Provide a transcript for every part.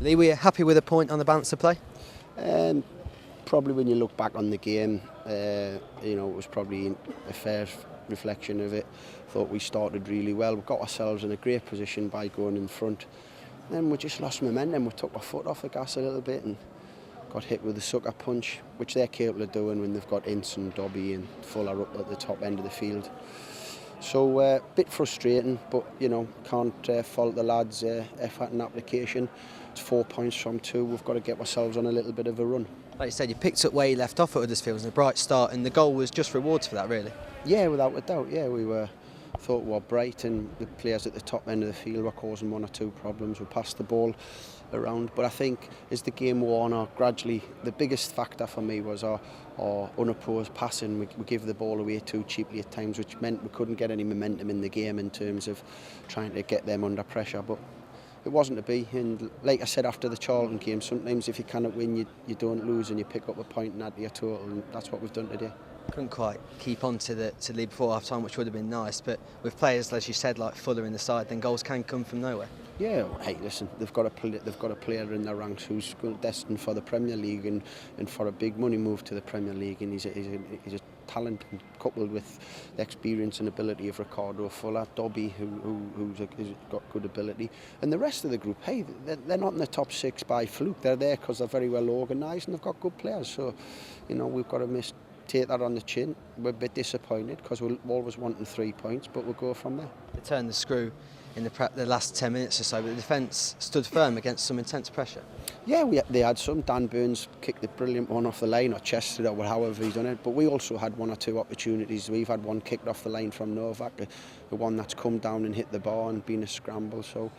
Lee, were you happy with a point on the balance of play? Probably when you look back on the game, it was probably a fair reflection of it. Thought we started really well. We got ourselves in a great position by going in front. Then we just lost momentum. We took our foot off the gas a little bit and got hit with a sucker punch, which they're capable of doing when they've got Ince and Dobby and Fuller up at the top end of the field. So a bit frustrating, but can't fault the lads' effort and application. It's 4 points from 2. We've got to get ourselves on a little bit of a run. Like you said, you picked up where you left off at Huddersfield and a bright start, and the goal was just rewards for that, really. Yeah, without a doubt. Yeah, thought we were bright, and the players at the top end of the field were causing 1 or 2 problems. We passed the ball around, but I think as the game wore on, gradually the biggest factor for me was our unopposed passing. We gave the ball away too cheaply at times, which meant we couldn't get any momentum in the game in terms of trying to get them under pressure. But it wasn't to be, and like I said after the Charlton game, sometimes if you cannot win, you don't lose, and you pick up a point and add to your total, and that's what we've done today. Couldn't quite keep on to the lead before half time, which would have been nice, but with players, as you said, like Fuller in the side, then goals can come from nowhere. Yeah, well, hey, listen, they've got a player in their ranks who's destined for the Premier League and for a big money move to the Premier League, and he's a talent, coupled with the experience and ability of Ricardo Fuller, Dobby, who's got good ability, and the rest of the group. Hey, they're not in the top 6 by fluke. They're there because they're very well organised and they've got good players. So, we've got to take that on the chin. We're a bit disappointed because we're always wanting 3 points, but we'll go from there. They turned the screw in the last 10 minutes or so, but the defence stood firm against some intense pressure. Yeah, they had some. Dan Burns kicked a brilliant one off the line, or chested it, or however he's done it, but we also had 1 or 2 opportunities. We've had one kicked off the line from Novak, the one that's come down and hit the bar and been a scramble, so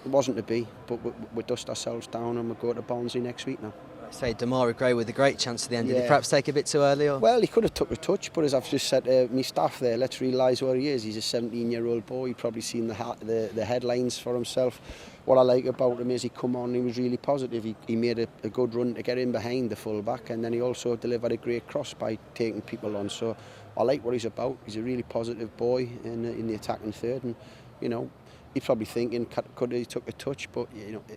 it wasn't to be, but we dust ourselves down and we'll go to Barnsley next week now. Say Damari Gray with a great chance at the end. Did he perhaps take a bit too early? Or? Well, he could have took a touch, but as I've just said to my staff there, let's realise where he is. He's a 17-year-old boy. He's probably seen the headlines for himself. What I like about him is he come on, he was really positive. He made a good run to get in behind the full-back, and then he also delivered a great cross by taking people on. So I like what he's about. He's a really positive boy in the attacking third, and he's probably thinking, could he took a touch, but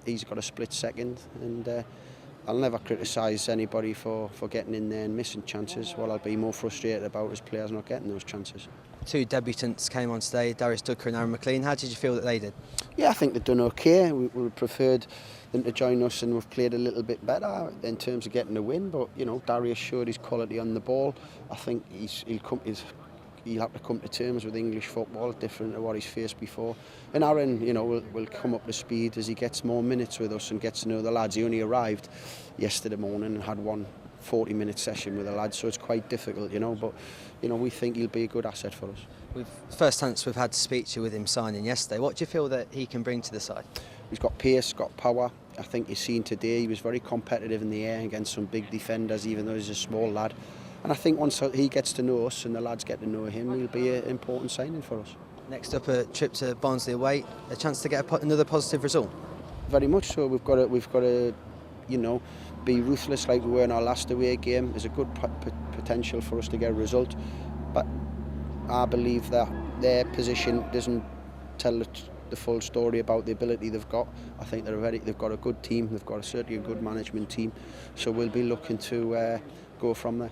he's got a split second, and I'll never criticise anybody for getting in there and missing chances. What I'll be more frustrated about is players not getting those chances. 2 debutants came on today, Darius Ducker and Aaron McLean. How did you feel that they did? Yeah, I think they've done okay. We preferred them to join us, and we've played a little bit better in terms of getting the win. But Darius showed his quality on the ball. I think he'll have to come to terms with English football, different to what he's faced before. And Aaron, will come up to speed as he gets more minutes with us and gets to know the lads. He only arrived yesterday morning and had one 40-minute session with the lads, so it's quite difficult, but we think he'll be a good asset for us. First chance we've had to speak to you with him signing yesterday. What do you feel that he can bring to the side? He's got pace, got power. I think you've seen today he was very competitive in the air against some big defenders, even though he's a small lad. And I think once he gets to know us and the lads get to know him, he'll be an important signing for us. Next up, a trip to Barnsley away, a chance to get another positive result. Very much so. We've got to, be ruthless like we were in our last away game. There's a good potential for us to get a result, but I believe that their position doesn't tell the full story about the ability they've got. I think they've got a good team. They've got certainly a good management team. So we'll be looking to go from there.